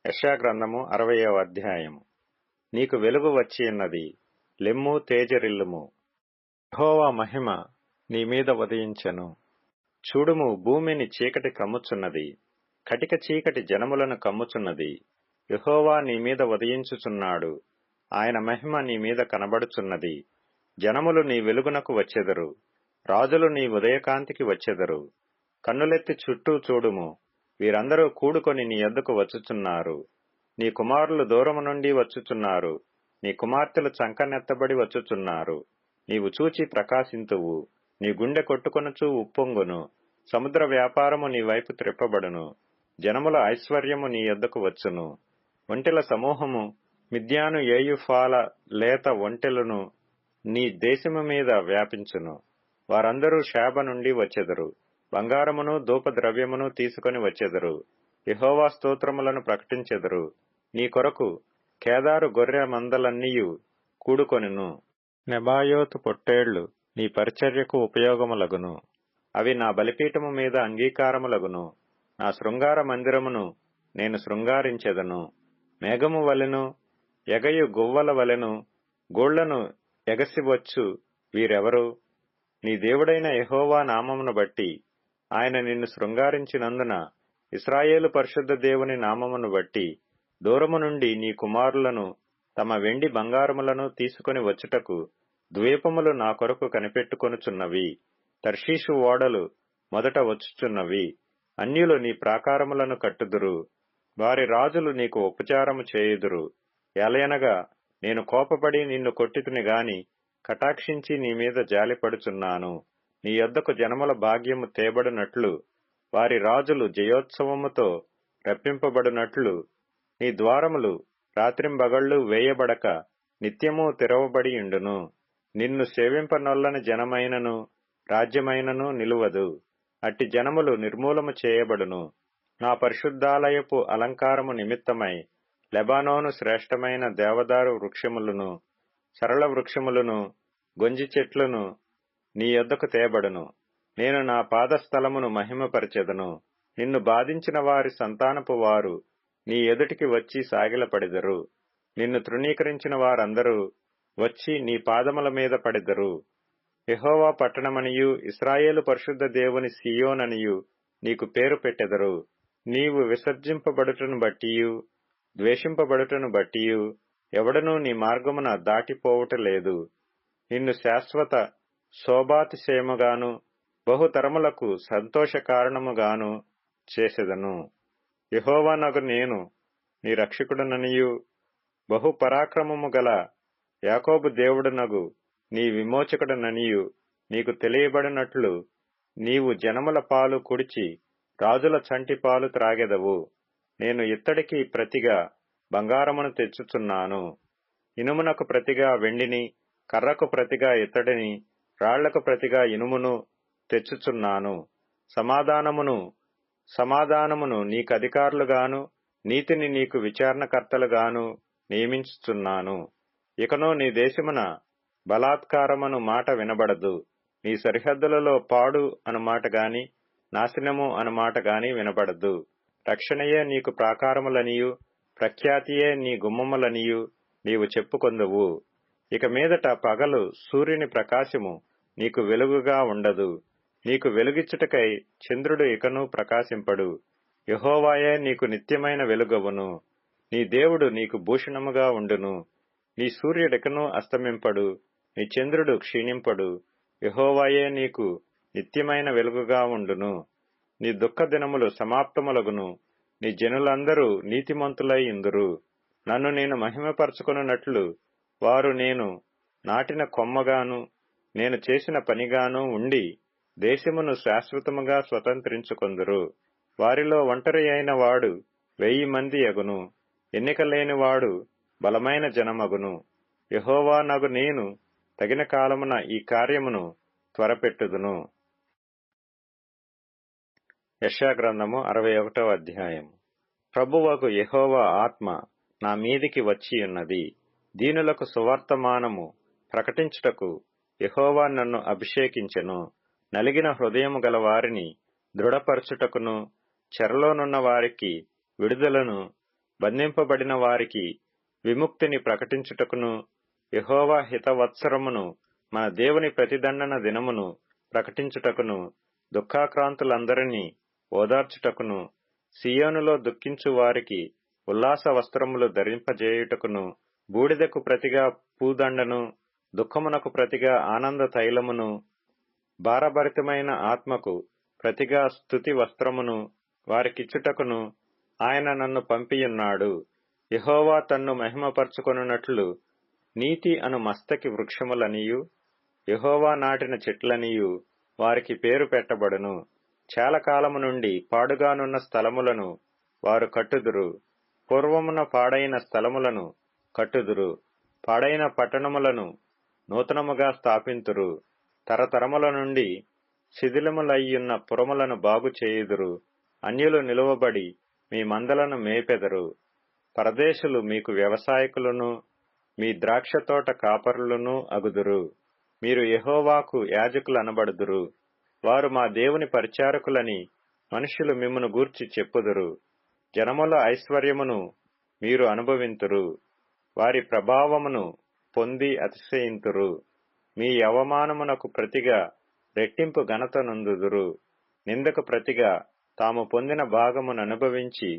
యెషయాగ్రంథము 60వ అధ్యాయము. నీకు వెలుగు వచ్చియున్నది, లెమ్ము తేజరిల్లుము. యెహోవా మహిమ నీ మీద ఉదయించెను. చూడుము, భూమిని చీకటి కమ్ముచున్నది, కటిక చీకటి జనములను కమ్ముచున్నది. యెహోవా నీ మీద ఉదయించుచున్నాడు, ఆయన మహిమ నీ మీద కనబడుచున్నది. జనములు నీ వెలుగునకు వచ్చెదరు, రాజులు నీ ఉదయకాంతికి వచ్చెదరు. కన్నులెత్తి చుట్టూ చూడుము, వీరందరూ కూడుకొని నీ యొద్దకు వచ్చుచున్నారు. నీ కుమారులు దూరము నుండి వచ్చుచున్నారు, నీ కుమార్తెలు చంకనెత్తబడి వచ్చుచున్నారు. నీవు చూచి ప్రకాశింతువు, నీ గుండె కొట్టుకొనుచు ఉప్పొంగును. సముద్ర వ్యాపారము నీ వైపు త్రిప్పబడును, జనముల ఐశ్వర్యము నీ యొద్దకు వచ్చును. ఒంటెల సమూహము మిద్యాను ఏయుఫాల లేత ఒంటెలను నీ దేశము మీద వ్యాపించును. వారందరూ షేబ నుండి వచ్చెదరు, బంగారమును ధూపద్రవ్యమును తీసుకొని వచ్చెదరు. యెహోవా స్తోత్రములను ప్రకటించెదరు. నీ కొరకు కేదారు గొర్రె మందలన్నీయు కూడుకొనును. నెబాయోతు పొట్టేళ్లు నీ పరిచర్యకు ఉపయోగములగును. అవి నా బలిపీఠము మీద అంగీకారములగును. నా శృంగార మందిరమును నేను శృంగారించెదను. మేఘము వలెను, ఎగయు గువ్వల వలెను గోళ్లను ఎగసివచ్చు వీరెవరు? నీ దేవుడైన యెహోవా నామమును బట్టి ఆయన నిన్ను శృంగారించినందున, ఇశ్రాయేలు పరిశుద్ధ దేవుని నామమును బట్టి దూరము నుండి నీ కుమారులను తమ వెండి బంగారములను తీసుకొని వచ్చుటకు ద్వీపములు నా కొరకు కనిపెట్టుకొనుచున్నవి. తర్షీషు ఓడలు మొదట వచ్చుచున్నవి. అన్యులు నీ ప్రాకారములను కట్టుదురు, వారి రాజులు నీకు ఉపచారము చేయుదురు. ఎలయనగా నేను కోపపడి నిన్ను కొట్టితిని గాని కటాక్షించి నీ మీద జాలిపడుచున్నాను. నీ యొద్దకు జనముల భాగ్యము తేబడినట్లు, వారి రాజులు జయోత్సవముతో రప్పింపబడినట్లు, నీ ద్వారములు రాత్రింబగళ్ళు వేయబడక నిత్యము తెరవబడియుండును. నిన్ను సేవింపనొల్లని జనమైనను రాజ్యమైనను నిలువదు. అట్టి జనములు నిర్మూలము చేయబడును. నా పరిశుద్ధాలయపు అలంకారము నిమిత్తమై లెబానోను శ్రేష్టమైన దేవదారు వృక్షములను, సరళ వృక్షములను, గొంజి చెట్లను నీ యొద్దకు తేబడును. నేను నా పాదస్థలమును మహిమపరచెదను. నిన్ను బాధించిన వారి సంతానపు వారు నీ ఎదుటికి వచ్చి సాగిలపడెదరు. నిన్ను తృణీకరించిన వారందరూ వచ్చి నీ పాదముల మీద పడెదరు. యెహోవా పట్టణమనియు ఇశ్రాయేలు పరిశుద్ధ దేవుని సీయోననియు నీకు పేరు పెట్టెదరు. నీవు విసర్జింపబడుటను బట్టియు ద్వేషింపబడుటను బట్టియు ఎవడనూ నీ మార్గమున దాటిపోవుట లేదు. నిన్ను శాశ్వత శోభాతిశయముగాను బహుతరములకు సంతోష కారణముగాను చేసెదను. యెహోవానగు నేను నీ రక్షకుడననియు బహు పరాక్రమము గల యాకోబు దేవుడునగు నీ విమోచకుడననియు నీకు తెలియబడినట్లు, నీవు జనముల పాలు కుడిచి రాజుల చంటి పాలు త్రాగెదవు. నేను ఇత్తడికి ప్రతిగా బంగారమును తెచ్చుచున్నాను, ఇనుమునకు ప్రతిగా వెండిని, కర్రకు ప్రతిగా ఇత్తడిని, రాళ్లకు ప్రతిగా ఇనుమును తెచ్చుచున్నాను. సమాధానమును నీకధికారులుగాను, నీతిని నీకు విచారణకర్తలుగాను నియమించుచున్నాను. ఇకను నీ దేశమున బలాత్కారమను మాట వినబడదు. నీ సరిహద్దులలో పాడు అనుమాట గాని, నాశనము అనుమాట గాని వినబడదు. రక్షణయే నీకు ప్రాకారములనియు, ప్రఖ్యాతియే నీ గుమ్మములనియు నీవు చెప్పుకొందువు. ఇక మీదట పగలు సూర్యుని ప్రకాశము నీకు వెలుగుగా ఉండదు. నీకు వెలుగిచ్చుటకై చంద్రుడు ఇకను ప్రకాశింపడు. యెహోవాయే నీకు నిత్యమైన వెలుగవును. నీ దేవుడు నీకు భూషణముగా ఉండును. నీ సూర్యుడికను అస్తమింపడు, నీ చంద్రుడు క్షీణింపడు. యెహోవాయే నీకు నిత్యమైన వెలుగుగా ఉండును. నీ దుఃఖ దినములు సమాప్తములగును. నీ జనులందరూ నీతిమంతులై ఇందురు. నన్ను నేను మహిమపరచుకొనున్నట్లు వారు నేను నాటిన కొమ్మగాను, నేను చేసిన పనిగాను ఉండి దేశమును శాశ్వతముగా స్వతంత్రించుకొందురు. వారిలో ఒంటరి అయిన వాడు 1000 మంది అగును, ఎన్నిక లేనివాడు బలమైన జనమగును. యెహోవా నగు నేను తగిన కాలమున ఈ కార్యమును త్వరపెట్టుదును. యెషయాగ్రంథము 61వ అధ్యాయము. ప్రభువగు యెహోవా ఆత్మ నా మీదికి వచ్చియున్నది. దీనులకు సువర్తమానము ప్రకటించుటకు యెహోవా నన్ను అభిషేకించెను. నలిగిన హృదయము గల వారిని దృఢపరచుటకును, చెరలోనున్న వారికి విడుదలను, బంధింపబడిన వారికి విముక్తిని ప్రకటించుటకును, యెహోవా హితవత్సరమును మన దేవుని ప్రతిదండన దినమును ప్రకటించుటకును, దుఃఖాక్రాంతులందరినీ ఓదార్చుటకును, సియోనులో దుఃఖించు వారికి ఉల్లాస వస్త్రములు ధరింపజేయుటకును, బూడిదకు ప్రతిగా పూదండను, దుఃఖమునకు ప్రతిగా ఆనంద తైలమును, భారభరితమైన ఆత్మకు ప్రతిగా స్తుతి వస్త్రమును వారికిచ్చుటకును ఆయన నన్ను పంపియున్నాడు. యెహోవా తన్ను మహిమపరచుకొనున్నట్లు నీతి అను మస్తకి వృక్షములనియు, యెహోవా నాటిన చెట్లనియు వారికి పేరు పెట్టబడును. చాలా కాలము నుండి పాడుగానున్న స్థలములను వారు కట్టుదురు. పూర్వమున పాడైన స్థలములను కట్టుదురు. పాడైన పట్టణములను నూతనముగా స్థాపింతురు. తరతరముల నుండి శిథిలములయ్యున్న పురములను బాగు చేయుదురు. అన్యులు నిలువబడి మీ మందలను మేపెదరు. పరదేశులు మీకు వ్యవసాయకులను, మీ ద్రాక్షతోట కాపరులను అగుదురు. మీరు యెహోవాకు యాజకులనబడుదురు. వారు మా దేవుని పరిచారకులని మనుష్యులు మిమ్మును గూర్చి చెప్పుదురు. జనముల ఐశ్వర్యమును మీరు అనుభవింతురు. వారి ప్రభావమును పొంది అతిశయింతురు. మీ అవమానమునకు ప్రతిగా రెట్టింపు ఘనత నొందుదురు. నిందకు ప్రతిగా తాము పొందిన భాగమును అనుభవించి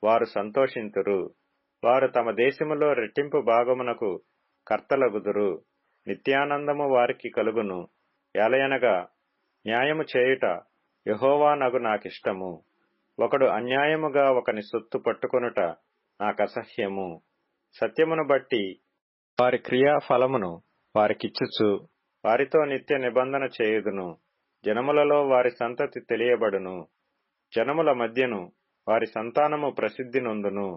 వారు సంతోషింతురు. వారు తమ దేశములో రెట్టింపు భాగమునకు కర్తలగుదురు. నిత్యానందము వారికి కలుగును. ఎలయనగా న్యాయము చేయుట యెహోవానగు నాకిష్టము. ఒకడు అన్యాయముగా ఒకని సొత్తు పట్టుకొనుట నాకసహ్యము. సత్యమును బట్టి వారి క్రియాఫలమును వారికిచ్చుచు వారితో నిత్య నిబంధన చేయుదును. జనములలో వారి సంతతి తెలియబడును. జనముల మధ్యను వారి సంతానము ప్రసిద్ధి నొందును.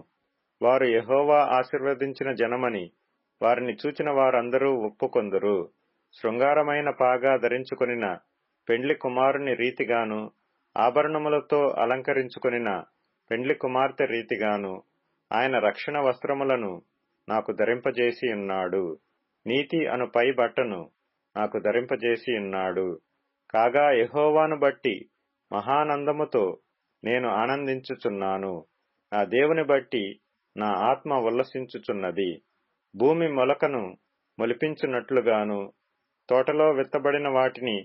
వారు యెహోవా ఆశీర్వదించిన జనమని వారిని చూచిన వారందరూ ఒప్పుకొందురు. శృంగారమైన పాగా ధరించుకొనిన పెండ్లి కుమారుని రీతిగాను, ఆభరణములతో అలంకరించుకొనిన పెండ్లి కుమార్తె రీతిగాను ఆయన రక్షణ వస్త్రములను నాకు ధరింపజేసి ఉన్నాడు. నీతి అను పై బట్టను నాకు ధరింపజేసి ఉన్నాడు. కాగా యెహోవాను బట్టి మహానందముతో నేను ఆనందించుచున్నాను. నా దేవుని బట్టి నా ఆత్మ ఉల్లసించుచున్నది. భూమి మొలకను మొలిపించున్నట్లుగాను, తోటలో విత్తబడిన వాటిని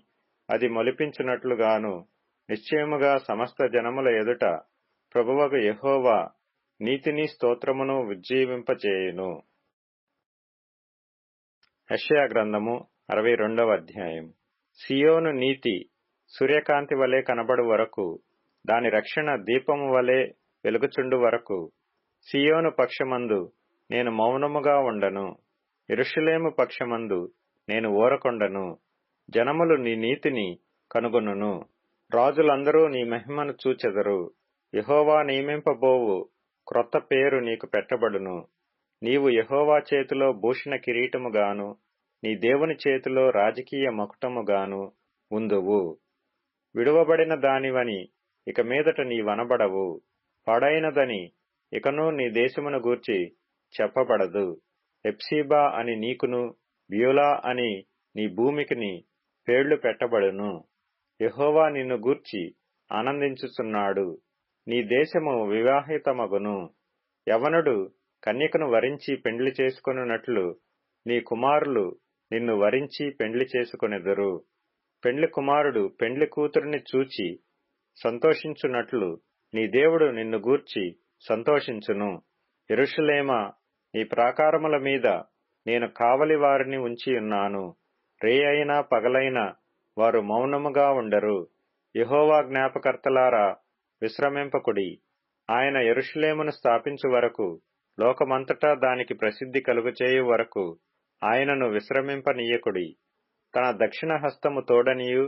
అది మొలిపించున్నట్లుగాను నిశ్చయముగా సమస్త జనముల ఎదుట ప్రభువగు యెహోవా నీతిని స్తోత్రమును ఉజ్జీవింపచేయును. యెషయా గ్రంథము 62వ అధ్యాయం. సియోను నీతి సూర్యకాంతి వలె కనబడు వరకు, దాని రక్షణ దీపము వలె వెలుగుచుండు వరకు సియోను పక్షమందు నేను మౌనముగా ఉండను. యెరూషలేము పక్షమందు నేను ఊరకొండను. జనములు నీ నీతిని కనుగొనును. రాజులందరూ నీ మహిమను చూచెదరు. యెహోవా నియమింపబోవు క్రొత్త పేరు నీకు పెట్టబడును. నీవు యెహోవా చేతిలో భూషణ కిరీటముగాను, నీ దేవుని చేతిలో రాజకీయ మకుటముగాను ఉందువు. విడువబడిన దానివని ఇక మీదట నీవనబడవు. పాడైనదని ఇకను నీ దేశమును గూర్చి చెప్పబడదు. హెప్సీబా అని నీకును, బ్యూలా అని నీ భూమికిని పేర్లు పెట్టబడును. యెహోవా నిన్ను గూర్చి ఆనందించుచున్నాడు. నీ దేశము వివాహితమగును. యవనుడు కన్యకను వరించి పెండ్లి చేసుకొనున్నట్లు నీ కుమారులు నిన్ను వరించి పెండ్లి చేసుకొనెదరు. పెండ్లి కుమారుడు పెండ్లి కూతురిని చూచి సంతోషించున్నట్లు నీ దేవుడు నిన్ను గూర్చి సంతోషించును. యెరూషలేమా, నీ ప్రాకారముల మీద నేను కావలి వారిని ఉంచియున్నాను. రేయైనా పగలైనా వారు మౌనముగా ఉండరు. యెహోవా జ్ఞాపకర్తలారా, విశ్రమింపకుడి. ఆయన యెరూషలేమును స్థాపించు వరకు, లోకమంతటా దానికి ప్రసిద్ధి కలుగచేయు వరకు ఆయనను విశ్రమింపనీయకుడి. తన దక్షిణ హస్తము తోడనియు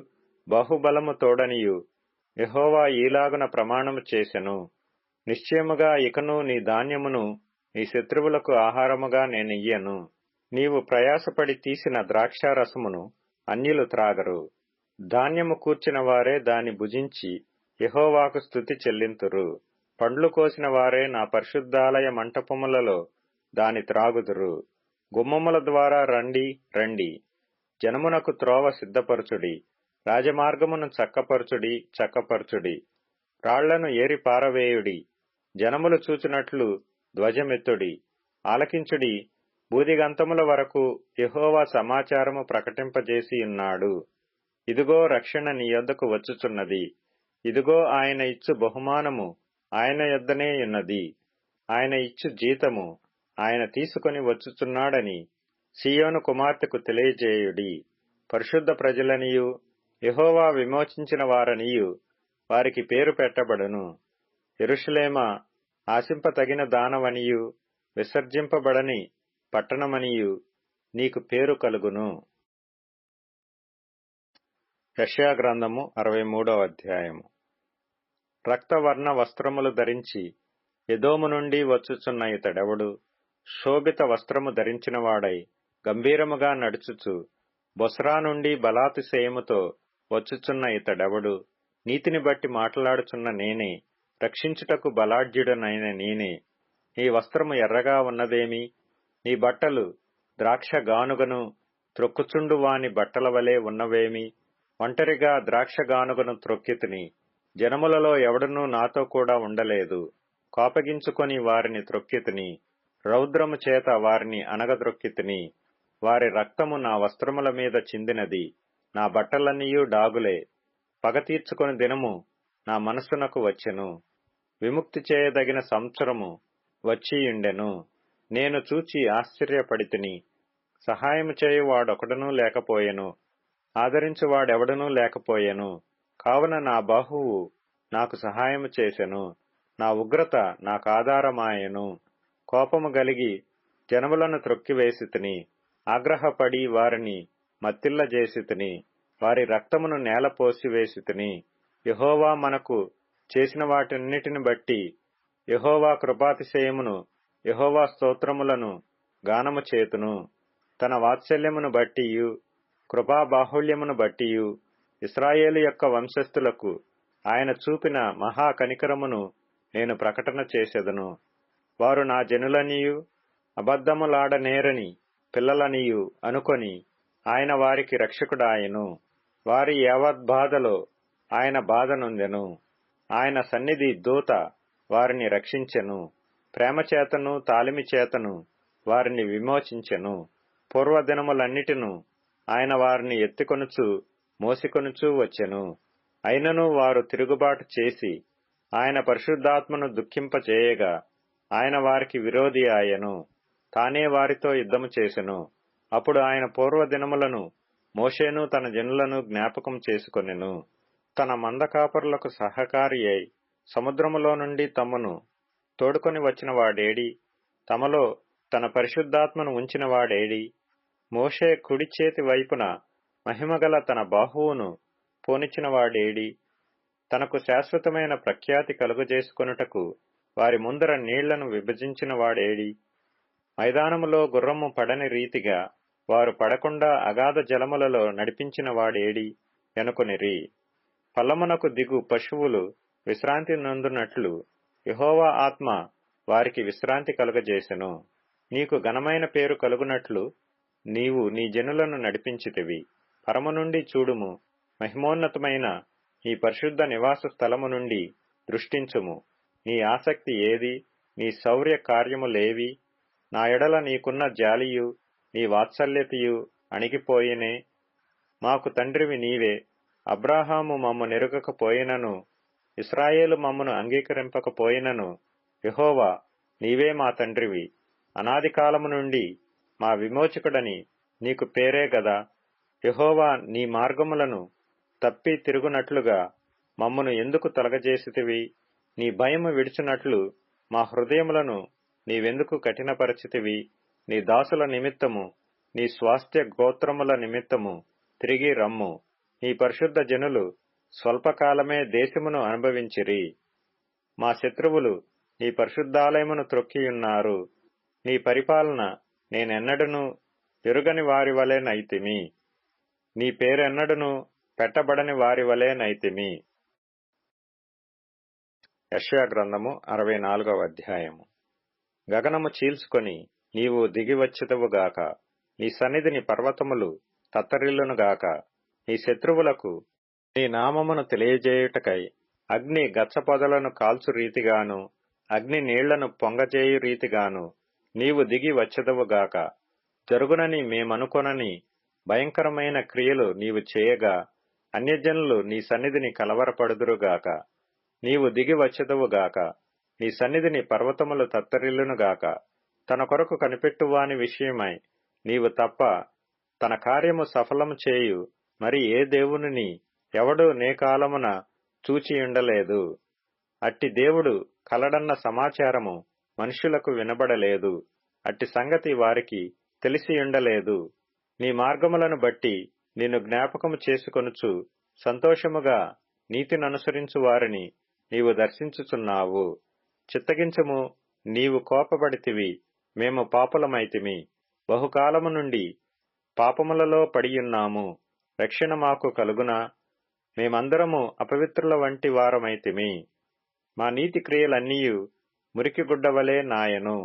బాహుబలము తోడనియు యెహోవా ఈలాగున ప్రమాణము చేసెను. నిశ్చయముగా ఇకను నీ ధాన్యమును నీ శత్రువులకు ఆహారముగా నేనియ్యను. నీవు ప్రయాసపడి తీసిన ద్రాక్షారసమును అన్యులు త్రాగరు. ధాన్యము కూర్చిన వారే దాని భుజించి యెహోవాకు స్తుతి చెల్లింతురు. పండ్లు కోసిన వారే నా పరిశుద్ధాలయ మంటపములలో దాని త్రాగుదురు. గుమ్మముల ద్వారా రండి రండి, జనమునకు త్రోవ సిద్ధపరచుడి. రాజమార్గమును చక్కపరచుడి. రాళ్లను ఏరి పారవేయుడి. జనములు చూచినట్లు ధ్వజమెత్తుడి, ఆలకించుడి, బూదిగంతముల వరకు యెహోవా సమాచారము ప్రకటింపజేసి ఉన్నాడు. ఇదిగో రక్షణ నీ యొద్దకు వచ్చుచున్నది. ఇదిగో ఆయన ఇచ్చు బహుమానము ఆయన యొద్దనే ఉన్నది. ఆయన ఇచ్చు జీతము ఆయన తీసుకొని వచ్చుచున్నాడని సీయోను కుమార్తెకు తెలియజేయుడి. పరిశుద్ధ ప్రజలనియు యెహోవా విమోచించిన వారనియు వారికి పేరు పెట్టబడును. యెరూషలేమా, ఆశింపతగిన దానవనియు విసర్జింపబడని పట్టణమనియు నీకు పేరు కలుగును. యెషయా గ్రంథము 63వ అధ్యాయము. రక్తవర్ణ వస్త్రములు ధరించి ఎదోము నుండి వచ్చుచున్న ఇతడెవడు? శోభిత వస్త్రము ధరించినవాడై గంభీరముగా నడుచుచు బొస్రా నుండి బలాతిశయముతో వచ్చుచున్న ఇతడెవడు? నీతిని బట్టి మాట్లాడుచున్న నేనే, రక్షించుటకు బలాఢ్యుడనైన నేనే. నీ వస్త్రము ఎర్రగా ఉన్నదేమి? నీ బట్టలు ద్రాక్ష గానుగను త్రొక్కుచుండు వాని బట్టల వలె ఉన్నవేమి? ఒంటరిగా ద్రాక్ష గానుగను త్రొక్కితిని, జనములలో ఎవడనూ నాతో కూడా ఉండలేదు. కోపగించుకొని వారిని త్రొక్కితిని, రౌద్రము చేత వారిని అనగద్రొక్కితిని. వారి రక్తము నా వస్త్రముల మీద చిందినది, నా బట్టలన్నీయూ డాగులే. పగ తీర్చుకొని దినము నా మనస్సునకు వచ్చెను. విముక్తి చేయదగిన సంవత్సరము వచ్చియుండెను. నేను చూచి ఆశ్చర్యపడితిని. సహాయము చేయువాడొకడునూ లేకపోయెను, ఆదరించువాడెవడనూ లేకపోయెను. కావున నా బాహువు నాకు సహాయము చేసెను, నా ఉగ్రత నాకాధారమాయెను. కోపము గలిగి జనములను త్రొక్కివేసితిని, ఆగ్రహపడి వారిని మత్తిల్లజేసితిని, వారి రక్తమును నేల పోసివేసితిని. యెహోవా మనకు చేసిన వాటన్నిటిని బట్టి యెహోవా కృపాతిశయమును, యెహోవా స్తోత్రములను గానము చేతును. తన వాత్సల్యమును బట్టియు కృపాబాహుళ్యమును బట్టియు ఇశ్రాయేలు యొక్క వంశస్థులకు ఆయన చూపిన మహా కనికరమును నేను ప్రకటన చేసెదను. వారు నా జనులనియు అబద్ధములాడనేరని పిల్లలనియు అనుకొని ఆయన వారికి రక్షకుడాయెను. వారి యావద్బాధలో ఆయన బాధనొందెను. ఆయన సన్నిధి దూత వారిని రక్షించెను. ప్రేమచేతను తాలిమి చేతను వారిని విమోచించెను. పూర్వదినములన్నిటిను ఆయన వారిని ఎత్తికొనుచు మోసికొనుచూ వచ్చెను. అయినను వారు తిరుగుబాటు చేసి ఆయన పరిశుద్ధాత్మను దుఃఖింపచేయగా ఆయన వారికి విరోధి ఆయెను. తానే వారితో యుద్ధము చేసెను. అప్పుడు ఆయన పూర్వదినములను మోషేను తన జనులను జ్ఞాపకం చేసుకొనెను. తన మందకాపరులకు సహకారి అయి సముద్రములో నుండి తమను తోడుకొని వచ్చిన వాడేడి? తమలో తన పరిశుద్ధాత్మను ఉంచిన వాడేడి? మోషే కుడి చేతి వైపున మహిమగల తన బాహువును పోనిచ్చిన వాడేడి? తనకు శాశ్వతమైన ప్రఖ్యాతి కలుగజేసుకొనుటకు వారి ముందర నీళ్లను విభజించిన వాడేడి? మైదానములో గుర్రము పడని రీతిగా వారు పడకుండా అగాధ జలములలో నడిపించిన వాడేడి అనుకొనిరి. పల్లమునకు దిగు పశువులు విశ్రాంతి నొందునట్లు యెహోవా ఆత్మ వారికి విశ్రాంతి కలుగజేసెను. నీకు ఘనమైన పేరు కలుగునట్లు నీవు నీ జనులను నడిపించితివి. పరము నుండి చూడుము, మహిమోన్నతమైన నీ పరిశుద్ధ నివాస స్థలము నుండి దృష్టించుము. నీ ఆసక్తి ఏది? నీ శౌర్య కార్యములేవి? నా ఎడల నీకున్న జాలియు నీ వాత్సల్యతయు అణిగిపోయినే. మాకు తండ్రివి నీవే. అబ్రాహాము మమ్ము నెరుగకపోయినను, ఇశ్రాయేలు మమ్మను అంగీకరింపకపోయినను, యెహోవా నీవే మా తండ్రివి. అనాది కాలము నుండి మా విమోచకుడని నీకు పేరే గదా. యెహోవా నీ మార్గములను తప్పి తిరుగునట్లుగా మమ్మను ఎందుకు తొలగజేసితివి? నీ భయము విడిచినట్లు మా హృదయములను నీవెందుకు కఠినపరచితివి? నీ దాసుల నిమిత్తము, నీ స్వాస్థ్య గోత్రముల నిమిత్తము తిరిగి రమ్ము. నీ పరిశుద్ధ జనులు స్వల్పకాలమే దేశమును అనుభవించిరి. మా శత్రువులు నీ పరిశుద్ధాలయమును త్రొక్కియున్నారు. నీ పరిపాలన నేనెన్నడను ఎరుగని వారి వలె నైతిమి. నీ పేరెన్నడను పెట్టబడని వారి వలె నైతిమి. యెషయా గ్రంథము 64వ అధ్యాయము. గగనము చీల్చుకొని నీవు దిగివచ్చెదవుగాక. నీ సన్నిధిని పర్వతములు తత్తరిల్లునుగాక. నీ శత్రువులకు నీ నామమును తెలియజేయుటకై అగ్ని గచ్చపొదలను కాల్చు రీతిగాను, అగ్ని నీళ్లను పొంగజేయు రీతిగాను నీవు దిగి వచ్చెదవుగాక. జరుగునని మేమనుకొనని భయంకరమైన క్రియలు నీవు చేయగా అన్యజనులు నీ సన్నిధిని కలవరపడుదురుగాక. నీవు దిగి వచ్చెదవుగాక. నీ సన్నిధిని పర్వతములు తత్తరిల్లునుగాక. తన కొరకు కనిపెట్టువాని విషయమై నీవు తప్ప తన కార్యము సఫలము చేయు మరి ఏ దేవునిని ఎవడు నే కాలమున చూచియుండలేదు. అట్టి దేవుడు కలడన్న సమాచారము మనుష్యులకు వినబడలేదు. అట్టి సంగతి వారికి తెలిసియుండలేదు. నీ మార్గములను బట్టి నిన్ను జ్ఞాపకము చేసుకొనుచు సంతోషముగా నీతిననుసరించు వారిని నీవు దర్శించుచున్నావు. చిత్తగించము, నీవు కోపపడితివి, మేము పాపులమైతిమి. బహుకాలము నుండి పాపములలో పడియున్నాము. రక్షణ మాకు కలుగునా? మేమందరము అపవిత్రుల వంటి వారమైతిమి. మా నీతి క్రియలన్నీయు మురికిగుడ్డవలే నాయను.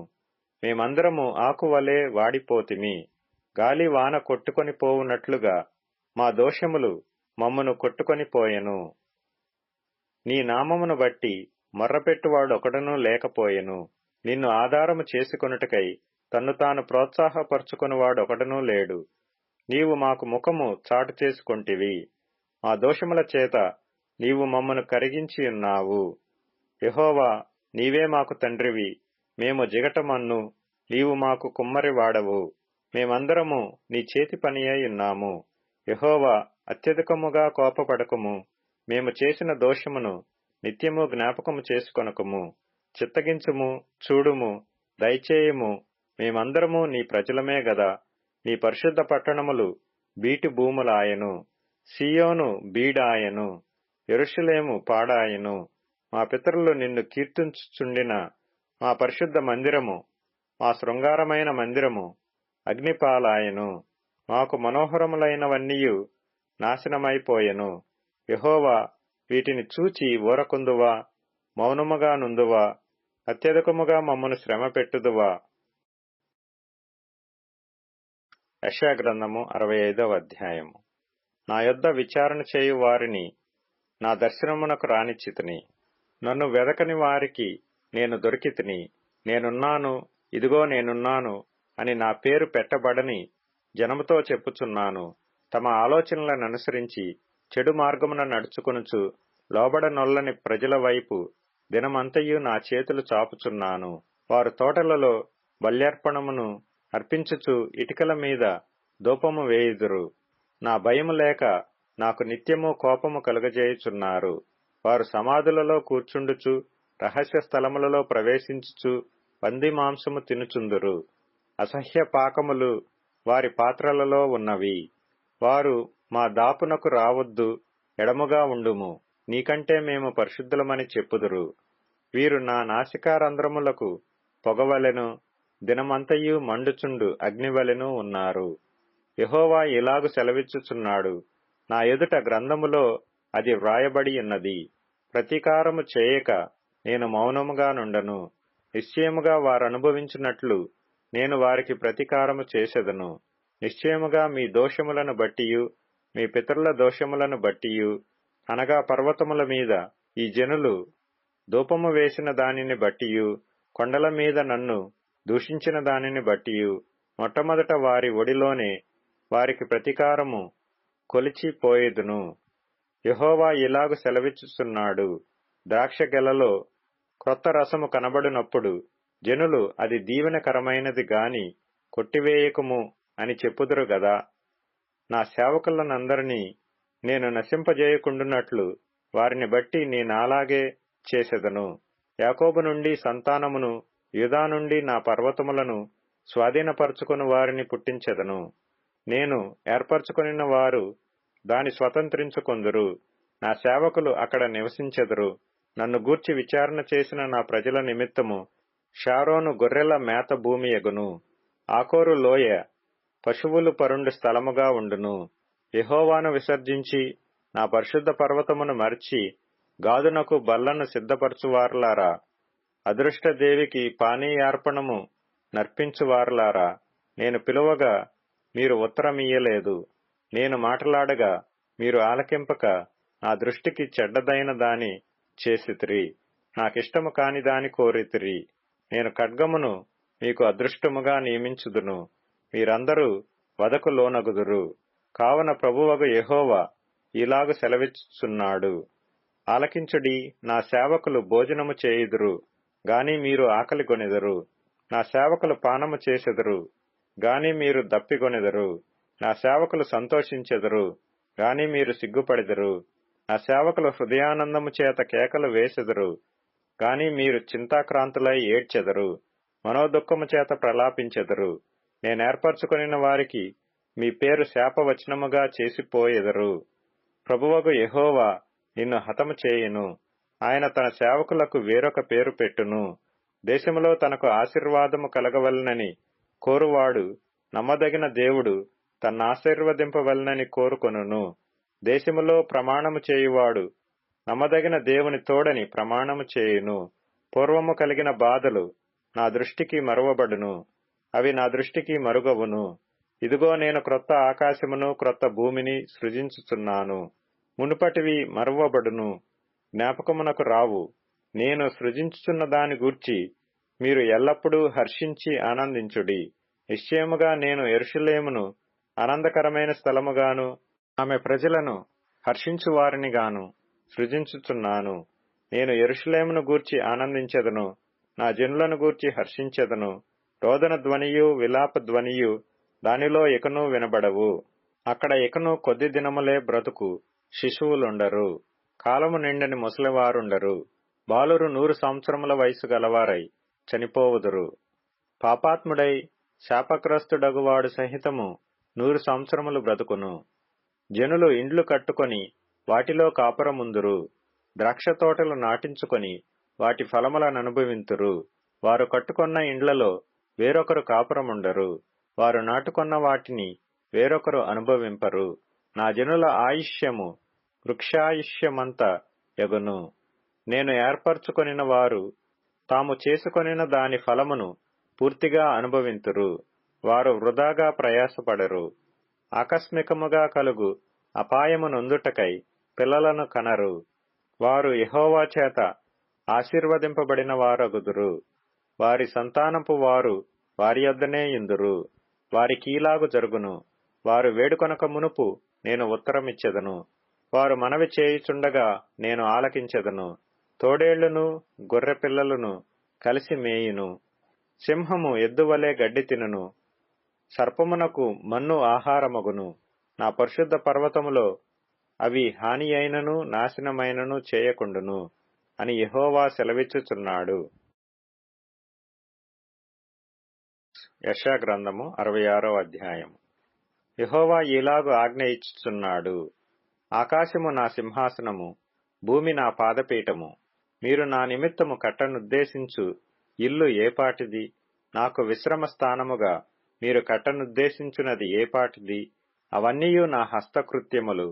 మేమందరము ఆకువలే వాడిపోతిమి. గాలి వాన కొట్టుకొని పోవునట్లుగా మా దోషములు మమ్మను కొట్టుకొని పోయెను. నీ నామమును బట్టి మొర్రపెట్టువాడొకడునూ లేకపోయెను. నిన్ను ఆధారము చేసుకొనుటకై తన్ను తాను ప్రోత్సాహపరచుకొనువాడొకడునూ లేడు. నీవు మాకు ముఖము చాటు చేసుకొంటివి. మా దోషముల చేత నీవు మమ్మను కరిగించియున్నావు. యెహోవా, నీవే మాకు తండ్రివి, మేము జిగటమన్ను, నీవు మాకు కుమ్మరి వాడవు. మేమందరము నీ చేతి పనియైయున్నాము. యెహోవా, అత్యధికముగా కోపపడకుము. మేము చేసిన దోషమును నిత్యము జ్ఞాపకము చేసుకొనకుము. చిత్తగించుము, చూడుము, దయచేయుము. మేమందరము నీ ప్రజలమే గదా. నీ పరిశుద్ధ పట్టణములు బీటి భూములాయెను. సీయోను బీడాయెను, యెరూషలేము పాడాయెను. మా పితరులు నిన్ను కీర్తించుచుండిన మా పరిశుద్ధ మందిరము, మా శృంగారమైన మందిరము అగ్నిపాలాయెను. మాకు మనోహరములైనవన్నీయు నాశనమైపోయెను. యెహోవా, వీటిని చూచి ఊరకుందువా? మౌనముగా నుందువా? అత్యధికముగా మమ్మను శ్రమ పెట్టుదువా? యెషయా గ్రంథము 65వ అధ్యాయము. నా యొద్ద విచారణ చేయు వారిని నా దర్శనమునకు రానిచ్చితిని. నన్ను వెదకని వారికి నేను దొరికితిని. నేనున్నాను, ఇదిగో నేనున్నాను అని నా పేరు పెట్టబడని జనముతో చెప్పుచున్నాను. తమ ఆలోచనలననుసరించి చెడు మార్గమున నడుచుకొనుచు లోబడనొల్లని ప్రజల వైపు దినమంతయు నా చేతులు చాపుచున్నాను. వారు తోటలలో బల్యర్పణమును అర్పించుచు ఇటికల మీద ధూపము వేయుదురు. నా భయము లేక నాకు నిత్యము కోపము కలుగజేయుచున్నారు. వారు సమాధులలో కూర్చుండుచు రహస్య స్థలములలో ప్రవేశించుచు పంది మాంసము తినుచుందురు. అసహ్య పాకములు వారి పాత్రలలో ఉన్నవి. వారు మా దాపునకు రావద్దు, ఎడముగా ఉండుము, నీకంటే మేము పరిశుద్ధులమని చెప్పుదురు. వీరు నా నాసికారంధ్రములకు పొగవలెను, దినమంతయు మండుచుండు అగ్నివలెను ఉన్నారు. యెహోవా ఇలాగు సెలవిచ్చుచున్నాడు, నా ఎదుట గ్రంథములో అది వ్రాయబడి ఉన్నది. ప్రతీకారము చేయక నేను మౌనముగా నుండను. నిశ్చయముగా వారనుభవించున్నట్లు నేను వారికి ప్రతీకారము చేసెదను. నిశ్చయముగా మీ దోషములను బట్టియు మీ పితరుల దోషములను బట్టియు, అనగా పర్వతముల మీద ఈ జనులు ధూపము వేసిన దానిని బట్టియు, కొండల మీద నన్ను దూషించిన దానిని బట్టియు, మొట్టమొదట వారి ఒడిలోనే వారికి ప్రతీకారము కొలిచిపోయేదును. యెహోవా ఇలాగు సెలవిచ్చుచున్నాడు, ద్రాక్ష గెలలో క్రొత్త రసము కనబడినప్పుడు జనులు అది దీవెనకరమైనది గాని కొట్టివేయకుము అని చెప్పుదురు గదా. నా సేవకులనందరినీ నేను నశింపజేయకుండునట్లు వారిని బట్టి నేనాలాగే చేసెదను. యాకోబు నుండి సంతానమును, యూదా నుండి నా పర్వతములను స్వాధీనపరచుకుని వారిని పుట్టించెదను. నేను ఏర్పరచుకొనిన వారు దాని స్వతంత్రించుకొందురు. నా సేవకులు అక్కడ నివసించెదరు. నన్ను గూర్చి విచారణ చేసిన నా ప్రజల నిమిత్తము షారోను గొర్రెల మేత భూమి యగును. ఆకోరు లోయ పశువులు పరుండు స్థలముగా ఉండును. యెహోవాను విసర్జించి నా పరిశుద్ధ పర్వతమును మరచి గాదునకు బల్లను సిద్ధపరచువారులారా, అదృష్టదేవికి పానీయార్పణము నర్పించువారులారా, నేను పిలువగా మీరు ఉత్తరమియ్యలేదు. నేను మాటలాడగా మీరు ఆలకింపక నా దృష్టికి చెడ్డదైన దాని చేసితిరి. నాకిష్టము కాని దాని కోరితిరి. నేను ఖడ్గమును మీకు అదృష్టముగా నియమించుదును. మీరందరూ వధకు లోనగుదురు. కావున ప్రభువగు యెహోవా ఇలాగు సెలవిచ్చుచున్నాడు. ఆలకించుడి, నా సేవకులు భోజనము చేయుదురు గాని మీరు ఆకలిగొనెదరు. నా సేవకులు పానము చేసెదరు గాని మీరు దప్పిగొనెదరు. నా సేవకులు సంతోషించెదరు గాని మీరు సిగ్గుపడెదరు. నా సేవకులు హృదయానందము చేత కేకలు వేసెదరు గాని మీరు చింతాక్రాంతులై ఏడ్చెదరు. మనోదుఃఖము చేత ప్రలాపించెదరు. నేనేర్పరచుకొనిన వారికి మీ పేరు శాపవచనముగా చేసిపోయెదరు. ప్రభువగు యెహోవా నిన్ను హతము చేయును. ఆయన తన సేవకులకు వేరొక పేరు పెట్టును. దేశములో తనకు ఆశీర్వాదము కలగవలనని కోరువాడు నమ్మదగిన దేవుడు తన్నాశీర్వదింపవలనని కోరుకొనును. దేశములో ప్రమాణము చేయువాడు నమ్మదగిన దేవుని తోడని ప్రమాణము చేయును. పూర్వము కలిగిన బాధలు నా దృష్టికి మరువబడును. అవి నా దృష్టికి మరుగవును. ఇదిగో నేను క్రొత్త ఆకాశమును క్రొత్త భూమిని సృజించుచున్నాను. మునుపటివి మరువబడును, జ్ఞాపకమునకు రావు. నేను సృజించుచున్న దాని గూర్చి మీరు ఎల్లప్పుడూ హర్షించి ఆనందించుడి. నిశ్చయముగా నేను యెరూషలేమును ఆనందకరమైన స్థలముగాను ఆమె ప్రజలను హర్షించువారినిగాను సృజించుచున్నాను. నేను యెరూషలేమును గూర్చి ఆనందించెదను, నా జనులను గూర్చి హర్షించెదను. రోదన ధ్వనియు విలాప ధ్వనియు దానిలో ఇకను వినబడవు. అక్కడ ఇకను కొద్ది దినములే బ్రతుకు శిశువులుండరు, కాలము నిండని ముసలివారుండరు. బాలురు 100 సంవత్సరముల వయసు గలవారై చనిపోవుదురు. పాపాత్ముడై శాపగ్రస్తుడగువాడు సహితము 100 సంవత్సరములు బ్రతుకును. జనులు ఇండ్లు కట్టుకొని వాటిలో కాపురముందురు. ద్రాక్ష తోటలు నాటించుకొని వాటి ఫలములననుభవింతురు. వారు కట్టుకొన్న ఇండ్లలో వేరొకరు కాపురముండరు. వారు నాటుకొన్న వాటిని వేరొకరు అనుభవింపరు. నా జనుల ఆయుష్యము వృక్షాయుష్యమంత యగును. నేను ఏర్పరచుకొనిన వారు తాము చేసుకొనిన దాని ఫలమును పూర్తిగా అనుభవింతురు. వారు వృధాగా ప్రయాసపడరు. ఆకస్మికముగా కలుగు అపాయము నొందుటకై పిల్లలను కనరు. వారు యెహోవా చేత ఆశీర్వదింపబడిన వారగుదురు. వారి సంతానపు వారు వారి యొద్దనే ఇందురు. వారికీలాగు జరుగును. వారు వేడుకొనక మునుపు నేను ఉత్తరమిచ్చెదను. వారు మనవి చేయుచుండగా నేను ఆలకించెదను. తోడేళ్లును గొర్రెపిల్లలను కలిసి మేయును. సింహము ఎద్దువలే గడ్డి తినును. సర్పమునకు మన్ను ఆహారమగును. నా పరిశుద్ధ పర్వతములో అవి హాని అయినను నాశనమైనను చేయకుండును అని యెహోవా సెలవిచ్చుచున్నాడు. యెషయా గ్రంథము 66వ అధ్యాయము. యెహోవా ఇలాగు ఆజ్ఞ ఇచ్చుచున్నాడు. ఆకాశము నా సింహాసనము, భూమి నా పాదపీఠము. మీరు నా నిమిత్తము కట్టనుద్దేశించు ఇల్లు ఏపాటిది? నాకు విశ్రమ స్థానముగా మీరు కట్టనుద్దేశించున్నది ఏపాటిది? అవన్నీయు నా హస్తకృత్యములు.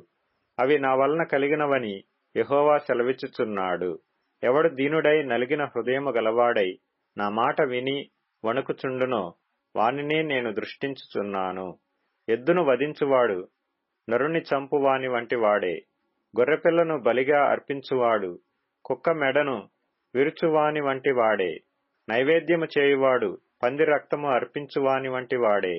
అవి నా వలన కలిగినవని యెహోవా సెలవిచ్చుచున్నాడు. ఎవడు దీనుడై నలిగిన హృదయము గలవాడై నా మాట విని వణుకుచుండునో వానినే నేను దృష్టించుచున్నాను. ఎద్దును వధించువాడు నరుని చంపువాని వంటి వాడే. గొర్రెపిల్లను బలిగా అర్పించువాడు కుక్క మెడను విరుచువాని వంటి వాడే. నైవేద్యము చేయువాడు పంది రక్తము అర్పించువాని వంటి వాడే.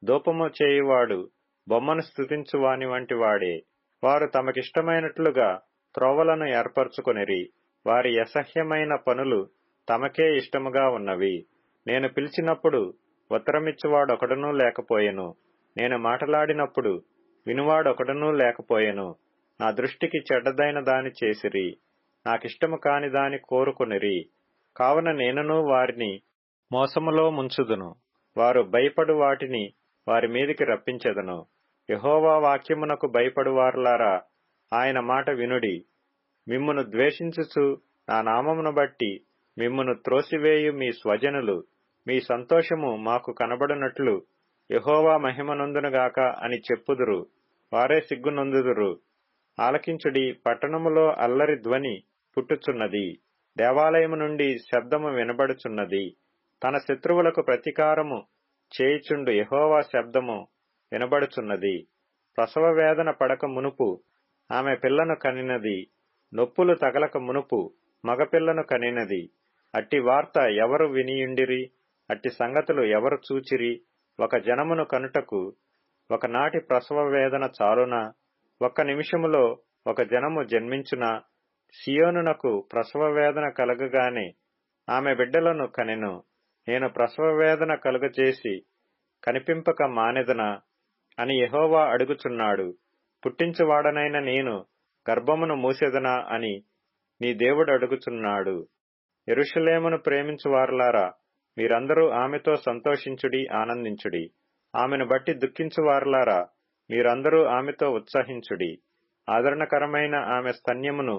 ధూపము చేయువాడు బొమ్మను స్తుతించువాని వంటి వాడే. వారు తమకిష్టమైనట్లుగా త్రోవలను ఏర్పరచుకొనిరి. వారి అసహ్యమైన పనులు తమకే ఇష్టముగా ఉన్నవి. నేను పిలిచినప్పుడు ఉత్తరమిచ్చువాడొకడునూ లేకపోయెను. నేను మాటలాడినప్పుడు వినువాడొకడునూ లేకపోయెను. నా దృష్టికి చెడ్డదైన దాని చేసిరి, నాకిష్టము కాని దాని కోరుకొనిరి. కావున నేనును వారిని మోసములో ముంచుదును. వారు భయపడు వాటిని వారి మీదికి రప్పించెదను. యెహోవా వాక్యమునకు భయపడువారులారా, ఆయన మాట వినుడి. మిమ్మును ద్వేషించుచు నా నామమును బట్టి మిమ్మును త్రోసివేయు మీ స్వజనులు మీ సంతోషము మాకు కనబడునట్లు యెహోవా మహిమనొందునుగాక అని చెప్పుదురు. వారే సిగ్గునొందుదురు. ఆలకించుడి, పట్టణములో అల్లరి ధ్వని పుట్టుచున్నది. దేవాలయము నుండి శబ్దము వినబడుచున్నది. తన శత్రువులకు ప్రతీకారము చేయుచుండు యెహోవా శబ్దము వినబడుచున్నది. ప్రసవ వేదన పడక మునుపు ఆమె పిల్లను కనినది. నొప్పులు తగలక మునుపు మగపిల్లను కనినది. అట్టి వార్త ఎవరు వినియుండిరి? అట్టి సంగతులు ఎవరు చూచిరి? ఒక జనమును కనుటకు ఒకనాటి ప్రసవ వేదన చాలునా? ఒక్క నిమిషములో ఒక జనము జన్మించునా? సియోనునకు ప్రసవ వేదన కలగగానే ఆమె బిడ్డలను కనెను. నేను ప్రసవ వేదన కలుగజేసి కనిపింపక మానెదనా అని యెహోవా అడుగుచున్నాడు. పుట్టించువాడనైన నేను గర్భమును మూసెదనా అని నీ దేవుడు అడుగుచున్నాడు. యెరూషలేమును ప్రేమించువారులారా, మీరందరూ ఆమెతో సంతోషించుడి, ఆనందించుడి. ఆమెను బట్టి దుఃఖించువారులారా, మీరందరూ ఆమెతో ఉత్సహించుడి. ఆదరణకరమైన ఆమె స్తన్యమును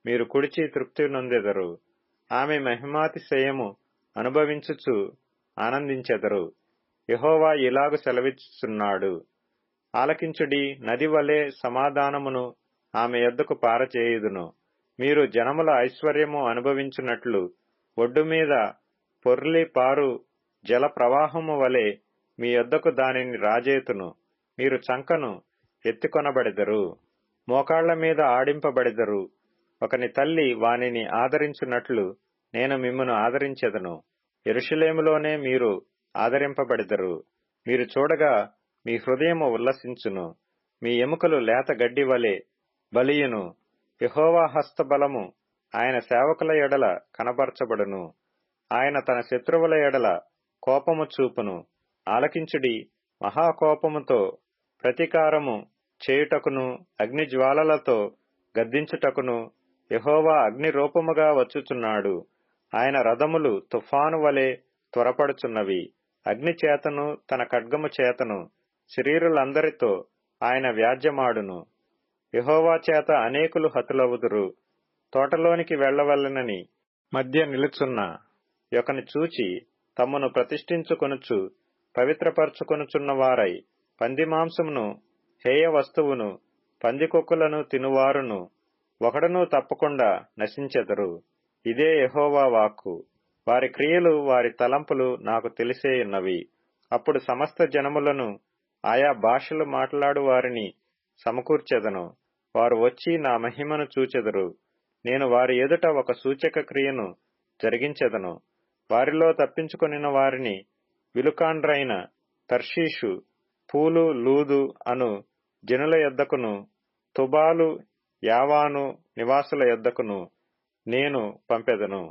మీరు కుడిచి తృప్తి నొందెదరు. ఆమె మహిమాతిశయము అనుభవించుచు ఆనందించెదరు. యెహోవా ఇలాగు సెలవిచ్చుచున్నాడు. ఆలకించుడి, నది వలె సమాధానమును ఆమె యొద్దకు పారచేయుదును. మీరు జనముల ఐశ్వర్యము అనుభవించున్నట్లు ఒడ్డు మీద పొర్లి పారు జల ప్రవాహము వలె మీ యొద్దకు దానిని రాజేతును. మీరు చంకను ఎత్తికొనబడెదరు, మోకాళ్ల మీద ఆడింపబడెదరు. ఒకని తల్లి వానిని ఆదరించున్నట్లు నేను మిమ్మును ఆదరించెదను. యెరూషలేములోనే మీరు ఆదరింపబడెదరు. మీరు చూడగా మీ హృదయము ఉల్లసించును. మీ ఎముకలు లేత గడ్డి వలె బలియును. యెహోవా హస్తబలము ఆయన సేవకుల ఎడల కనబరచబడును. ఆయన తన శత్రువుల ఎడల కోపము చూపును. ఆలకించుడి, మహాకోపముతో ప్రతీకారము చేయుటకును అగ్నిజ్వాలలతో గద్దించుటకును యెహోవా అగ్ని రూపముగా వచ్చుచున్నాడు. ఆయన రథములు తుఫాను వలె త్వరపడుచున్నవి. అగ్ని చేతను తన ఖడ్గము చేతను శరీరులందరితో ఆయన వ్యాజ్యమాడును. యెహోవా చేత అనేకులు హతులవుదురు. తోటలోనికి వెళ్లవలెనని మధ్య నిలుచున్న యొకని చూచి తమ్మును ప్రతిష్ఠించుకొనుచు పవిత్రపరచుకొనుచున్న వారై పంది మాంసమును, హేయ వస్తువును, పందికొక్కులను తినువారును ఒకడునూ తప్పకుండా నశించెదరు. ఇదే యెహోవా వాక్కు. వారి క్రియలు, వారి తలంపులు నాకు తెలిసేయున్నవి. అప్పుడు సమస్త జనములను, ఆయా భాషలు మాట్లాడు వారిని సమకూర్చెదను. వారు వచ్చి నా మహిమను చూచెదరు. నేను వారి ఎదుట ఒక సూచక క్రియను జరిగించెదను. వారిలో తప్పించుకొనిన వారిని విలుకాండ్రైన తర్షీషు, పూలు, లూదు అను జనుల యొద్దకును, తుబాలు, యావాను నివాసుల యొద్దకును నేను పంపెదను.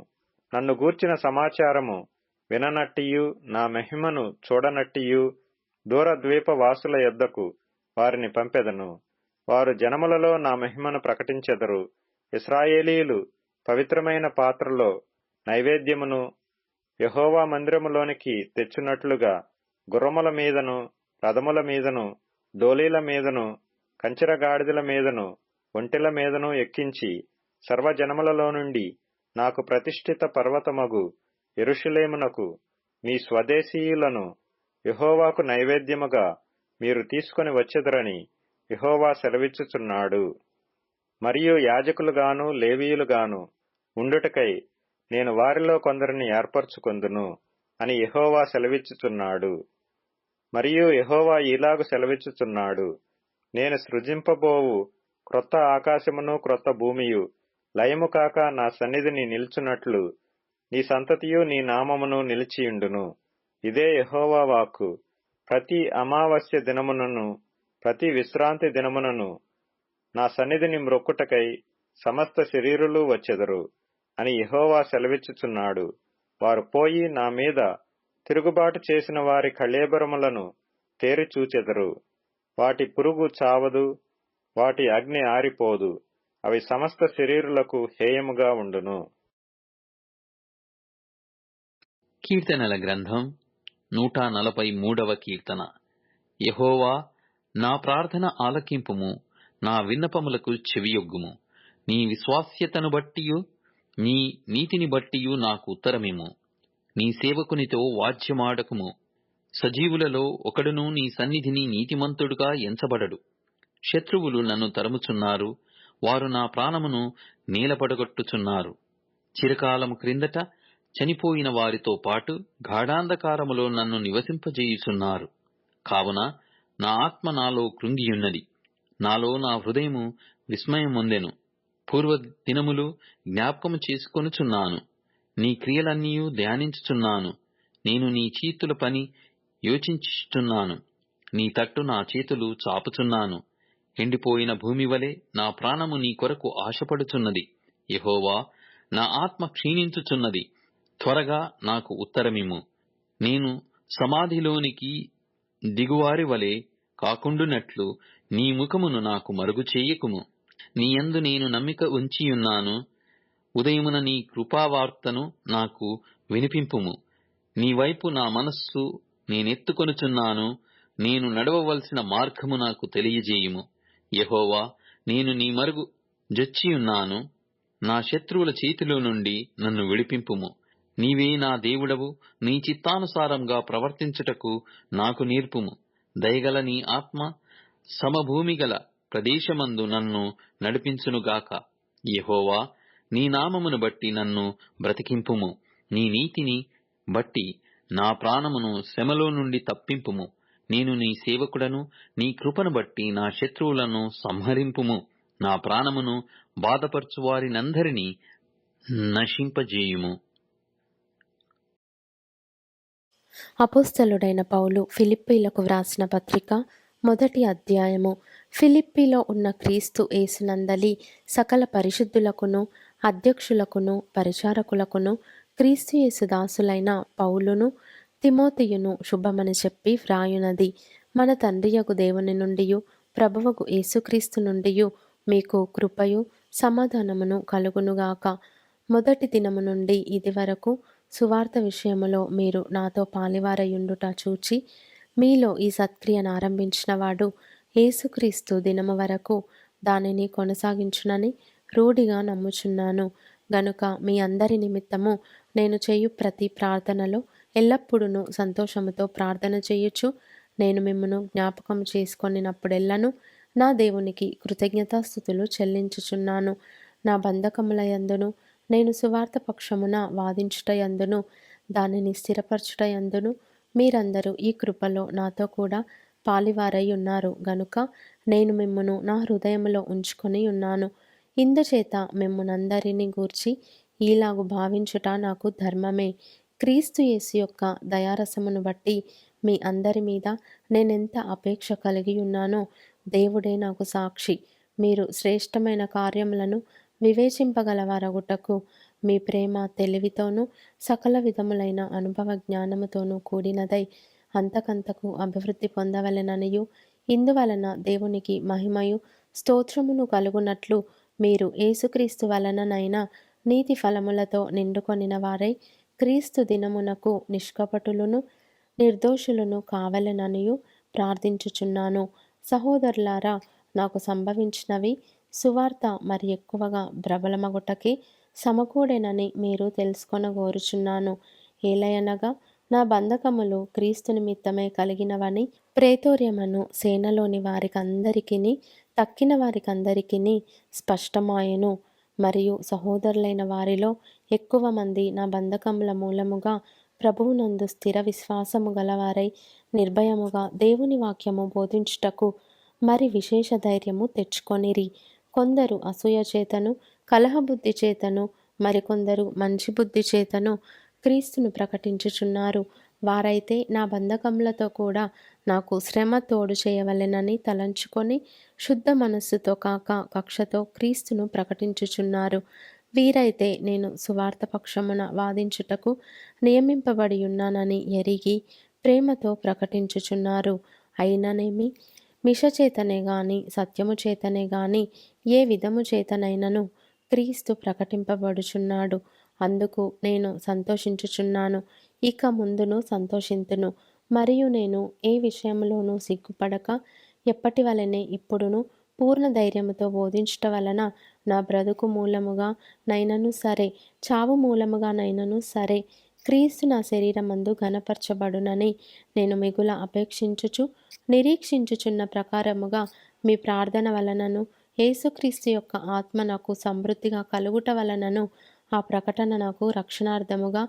నన్ను గూర్చిన సమాచారము విననట్టియు, నా మహిమను చూడనట్టియు దూర ద్వీప వాసుల యొద్దకు వారిని పంపెదను. వారు జనములలో నా మహిమను ప్రకటించెదరు. ఇశ్రాయేలీయులు పవిత్రమైన పాత్రలో నైవేద్యమును యెహోవా మందిరములోనికి తెచ్చునట్లుగా గుర్రముల మీదను, రథముల మీదను, డోలీల మీదను, కంచెరగాడిదల మీదను, ఒంటెల మీదను ఎక్కించి సర్వజనములలో నుండి నాకు ప్రతిష్ఠిత పర్వతమగు యెరూషలేమునకు మీ స్వదేశీయులను యెహోవాకు నైవేద్యముగా మీరు తీసుకొని వచ్చెదరని యెహోవా సెలవిచ్చుచున్నాడు. మరియు యాజకులుగాను లేవీయులుగాను ఉండుటకై నేను వారిలో కొందరిని ఏర్పరచుకొందును అని యెహోవా సెలవిచ్చుచున్నాడు. మరియు యెహోవా ఇలాగు సెలవిచ్చుచున్నాడు. నేను సృజింపబోవు క్రొత్త ఆకాశమును క్రొత్త భూమియు లయము కాక నా సన్నిధిని నిలుచున్నట్లు నీ సంతతియు నీ నామమును నిలిచియుండును. ఇదే యెహోవా వాక్కు. ప్రతి అమావాస్య దినమునను ప్రతి విశ్రాంతి దినమునను నా సన్నిధిని మ్రొక్కుటకై సమస్త శరీరులు వచ్చెదరు అని యెహోవా సెలవిచ్చుచున్నాడు. వారు పోయి నా మీద తిరుగుబాటు చేసిన వారి కళేబరములను తేరి చూచెదరు. వాటి పురుగు చావదు, వాటి అగ్ని ఆరిపోదు. అవి సమస్త శరీరులకు హేయముగా ఉండును. కీర్తనల గ్రంథం 143వ కీర్తన. యెహోవా, నా ప్రార్థన ఆలకింపుము, నా విన్నపములకు చెవియొగ్గుము. నీ విశ్వాస్యతను బట్టియు నీ నీతిని బట్టియు నాకు ఉత్తరమిమ్ము. నీ సేవకునితో వాద్యమాడకుము. సజీవులలో ఒకడును నీ సన్నిధిని నీతిమంతుడుగా ఎంచబడడు. శత్రువులు నన్ను తరుముచున్నారు, వారు నా ప్రాణమును నేలపడగొట్టుచున్నారు. చిరకాలము క్రిందట చనిపోయిన వారితో పాటు గాఢాంధకారములో నన్ను నివసింపజేయుచున్నారు. కావున నా ఆత్మ నాలో కృంగియున్నది, నాలో నా హృదయము విస్మయమొందెను. పూర్వ దినములు జ్ఞాపకము చేసుకొనుచున్నాను. నీ క్రియలన్నీయు ధ్యానించుచున్నాను. నేను నీ చేతుల పని యోచించుచున్నాను. నీ తట్టు నా చేతులు చాపుచున్నాను. ఎండిపోయిన భూమి వలె నా ప్రాణము నీ కొరకు ఆశపడుచున్నది. యెహోవా, నా ఆత్మ క్షీణించుచున్నది. త్వరగా నాకు ఉత్తరమిమ్ము. నేను సమాధిలోనికి దిగువారి వలె కాకుండునట్లు నీ ముఖమును నాకు మరుగు చేయకుము. నీ యందు నేను నమ్మిక ఉంచియున్నాను. ఉదయమున నీ కృపావార్తను నాకు వినిపింపుము. నీ వైపు నా మనస్సు నేనెత్తుకొనుచున్నాను. నేను నడవవలసిన మార్గము నాకు తెలియజేయుము. యెహోవా, నేను నీ మరుగు జొచ్చియున్నాను. నా శత్రువుల చేతిలో నుండి నన్ను విడిపింపుము. నీవే నా దేవుడవు. నీ చిత్తానుసారంగా ప్రవర్తించుటకు నాకు నేర్పుము. దయగల నీ ఆత్మ సమభూమిగల ప్రదేశమందు నన్ను నడిపించునుగాక. యెహోవా, నీ నామమును బట్టి నన్ను బ్రతికింపుము. నీ నీతిని బట్టి నా ప్రాణమును శ్రమలో నుండి తప్పింపుము. నేను నీ సేవకుడను. నీ కృపను బట్టి నా శత్రువులను సంహరింపుము. నా ప్రాణమును బాధపరచువారినందరినీ నశింపజేయుము. అపోస్తలుడైన పౌలు ఫిలిప్పీలకు వ్రాసిన పత్రిక 1వ అధ్యాయము. ఫిలిప్పీలో ఉన్న క్రీస్తు యేసునందలి సకల పరిశుద్ధులకును అధ్యక్షులకును పరిచారకులకును క్రీస్తు యేసు దాసులైన పౌలును తిమోతియును శుభమని చెప్పి వ్రాయునది. మన తండ్రియగు దేవుని నుండియు ప్రభువగు యేసుక్రీస్తు నుండియు మీకు కృపయు సమాధానమును కలుగునుగాక. మొదటి దినము నుండి ఇది వరకు సువార్త విషయములో మీరు నాతో పాలివారయుండుట చూచి మీలో ఈ సత్క్రియను ఆరంభించినవాడు యేసుక్రీస్తు దినము వరకు దానిని కొనసాగించునని రూఢిగా నమ్ముచున్నాను. గనుక మీ అందరి నిమిత్తము నేను చేయు ప్రతి ప్రార్థనలో ఎల్లప్పుడూ సంతోషముతో ప్రార్థన చేయుచు నేను మిమ్మును జ్ఞాపకం చేసుకొనినప్పుడెల్లను నా దేవునికి కృతజ్ఞతాస్తుతులు చెల్లించుచున్నాను. నా బంధకములయందును నేను సువార్త పక్షమున వాదించుటయందును దానిని స్థిరపరచుటయందును మీరందరూ ఈ కృపలో నాతో కూడా పాలివారై ఉన్నారు గనుక నేను మిమ్మును నా హృదయములో ఉంచుకొని ఉన్నాను. ఇందుచేత మిమ్మునందరినీ గూర్చి ఈలాగు భావించుట నాకు ధర్మమే. క్రీస్తు యేసు యొక్క దయారసమును బట్టి మీ అందరి మీద నేనెంత అపేక్ష కలిగి ఉన్నానో దేవుడే నాకు సాక్షి. మీరు శ్రేష్టమైన కార్యములను వివేచింపగలవారగుటకు మీ ప్రేమ తెలివితోనూ సకల విధములైన అనుభవ జ్ఞానముతోనూ కూడినదై అంతకంతకు అభివృద్ధి పొందవలెననియు ఇందువలన దేవునికి మహిమయు స్తోత్రమును కలుగునట్లు మీరు యేసుక్రీస్తు వలననైనా నీతి ఫలములతో నిండుకొనిన వారై క్రీస్తు దినమునకు నిష్కపటులను నిర్దోషులను కావలెననియు ప్రార్థించుచున్నాను. సహోదరులారా, నాకు సంభవించినవి సువార్త మరి ఎక్కువగా ప్రబలమగుటకే సమకూడెనని మీరు తెలుసుకొనగోరుచున్నాను. ఏలయనగా నా బంధకములు క్రీస్తు నిమిత్తమే కలిగినవని ప్రేతోర్యమను సేనలోని వారికందరికిని తక్కిన వారికందరికిని స్పష్టమాయెను. మరియు సహోదరులైన వారిలో ఎక్కువ మంది నా బంధకముల మూలముగా ప్రభువునందు స్థిర విశ్వాసము గలవారై నిర్భయముగా దేవుని వాక్యము బోధించుటకు మరి విశేష ధైర్యము తెచ్చుకొనిరి. కొందరు అసూయ చేతను కలహబుద్ధి చేతను మరికొందరు మంచి బుద్ధి చేతను క్రీస్తును ప్రకటించుచున్నారు. వారైతే నా బంధకములతో కూడా నాకు శ్రమ తోడు చేయవలెనని తలంచుకొని శుద్ధ మనస్సుతో కాక కక్షతో క్రీస్తును ప్రకటించుచున్నారు. వీరైతే నేను సువార్త పక్షమున వాదించుటకు నియమింపబడి ఉన్నానని ఎరిగి ప్రేమతో ప్రకటించుచున్నారు. అయిననేమి మిషచేతనే గాని సత్యము చేతనే గాని ఏ విధము చేతనైనను క్రీస్తు ప్రకటింపబడుచున్నాడు. అందుకు నేను సంతోషించుచున్నాను. ఇక ముందును సంతోషింతును. మరియు నేను ఏ విషయంలోనూ సిగ్గుపడక ఎప్పటి వలనే ఇప్పుడును పూర్ణ ధైర్యముతో బోధించుట వలన నా బ్రతుకు మూలముగా నైనను సరే చావు మూలముగా నైనను సరే క్రీస్తు నా శరీరమందు ఘనపరచబడునని నేను మిగుల అపేక్షించుచు నిరీక్షించుచున్న ప్రకారముగా మీ ప్రార్థన వలనను యేసుక్రీస్తు యొక్క ఆత్మ నాకు సమృద్ధిగా కలుగుట వలనను ఆ ప్రకటన నాకు రక్షణార్థముగా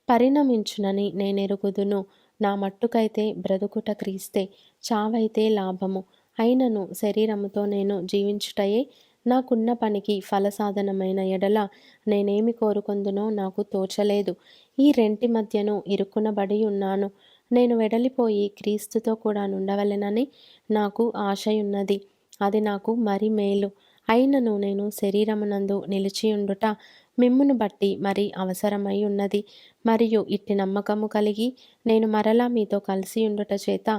పరిణమించునని నేనెరుగుదును. నా మట్టుకైతే బ్రతుకుట క్రీస్తే, చావైతే లాభము. అయినను శరీరముతో నేను జీవించుటయే నాకున్న పనికి ఫలసాధనమైన ఎడల నేనేమి కోరుకొందునో నాకు తోచలేదు. ఈ రెంటి మధ్యను ఇరుక్కునబడి ఉన్నాను. నేను వెడలిపోయి క్రీస్తుతో కూడా నుండవలెనని నాకు ఆశయున్నది. అది నాకు మరి మేలు. అయినను నేను శరీరమునందు నిలిచియుండుట మిమ్మును బట్టి మరి అవసరమై ఉన్నది. మరియు ఇట్టి నమ్మకము కలిగి నేను మరలా మీతో కలిసియుండుట చేత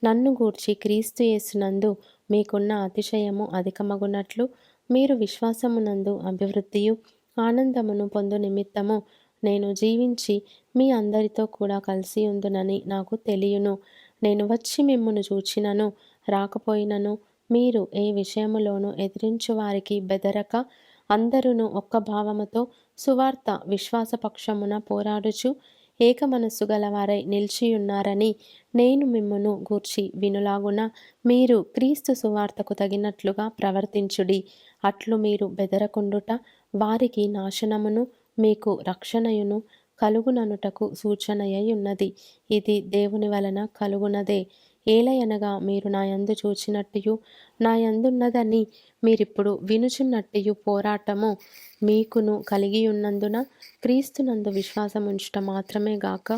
నన్ను గూర్చి క్రీస్తు యేసునందు మీకున్న అతిశయము అధికమగునట్లు మీరు విశ్వాసమునందు అభివృద్ధియు ఆనందమును పొందు నిమిత్తము నేను జీవించి మీ అందరితో కూడా కలిసి ఉందునని నాకు తెలియను. నేను వచ్చి మిమ్మును చూచినను రాకపోయినను మీరు ఏ విషయములోనూ ఎదిరించు వారికి బెదరక అందరూ ఒక్క భావముతో సువార్త విశ్వాసపక్షమున పోరాడుచు ఏక మనస్సు గలవారై నిలిచియున్నారని నేను మిమ్మును గూర్చి వినులాగున మీరు క్రీస్తు సువార్తకు తగినట్లుగా ప్రవర్తించుడి. అట్లు మీరు బెదరకుండుట వారికి నాశనమును మీకు రక్షణయును కలుగుననుటకు సూచనయై ఉన్నది. ఇది దేవుని వలన కలుగునదే. ఏలయనగా మీరు నా యందు చూచినట్టియు నా యందున్నదని మీరిప్పుడు వినుచున్నట్టియు పోరాటము మీకును కలిగియున్నందున క్రీస్తునందు విశ్వాసముంచుట మాత్రమే గాక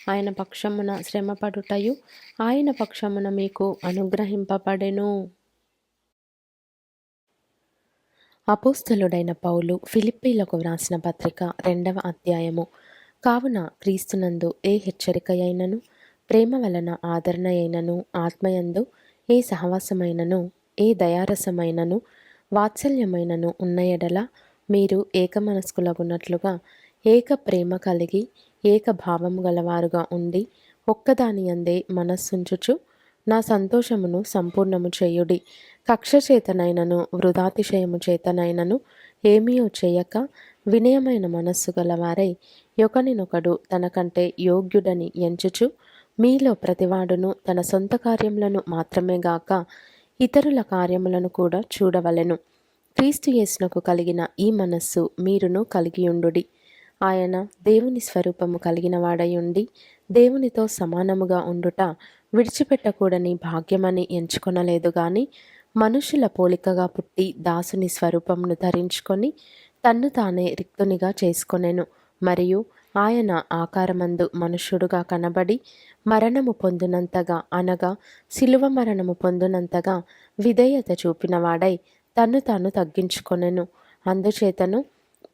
ఆయన పక్షమున శ్రమపడుటయు ఆయన పక్షమున మీకు అనుగ్రహింపబడెను. అపోస్తలుడైన పౌలు ఫిలిప్పీలకు వ్రాసిన పత్రిక 2వ అధ్యాయము. కావున క్రీస్తునందు ఏ హెచ్చరికయైనను ప్రేమ వలన ఆదరణ అయినను ఆత్మయందు ఏ సహవాసమైనను ఏ దయారసమైనను వాత్సల్యమైనను ఉన్న ఎడల మీరు ఏకమనస్కులగున్నట్లుగా ఏక ప్రేమ కలిగి ఏక భావము గలవారుగా ఉండి ఒక్కదాని అందే మనస్సుంచుచు నా సంతోషమును సంపూర్ణము చేయుడి. కక్ష చేతనైనను వృధాతిశయము చేతనైనను ఏమీయో చేయక వినయమైన మనస్సు గలవారై ఒకనినొకడు తనకంటే యోగ్యుడని ఎంచుచు మీలో ప్రతివాడును తన సొంత కార్యములను మాత్రమే గాక ఇతరుల కార్యములను కూడా చూడవలెను. క్రీస్తు యేసునకు కలిగిన ఈ మనస్సు మీరును కలిగియుండుడి. ఆయన దేవుని స్వరూపము కలిగిన వాడై ఉండి దేవునితో సమానముగా ఉండుట విడిచిపెట్టకూడని భాగ్యమని ఎంచుకొనలేదు గాని మనుషుల పోలికగా పుట్టి దాసుని స్వరూపమును ధరించుకొని తన్ను తానే రిక్తునిగా చేసుకొనెను. మరియు ఆయన ఆకారమందు మనుష్యుడుగా కనబడి మరణము పొందునంతగా అనగా శిలువ మరణము పొందునంతగా విధేయత చూపినవాడై తన్ను తాను తగ్గించుకొనెను. అందుచేతను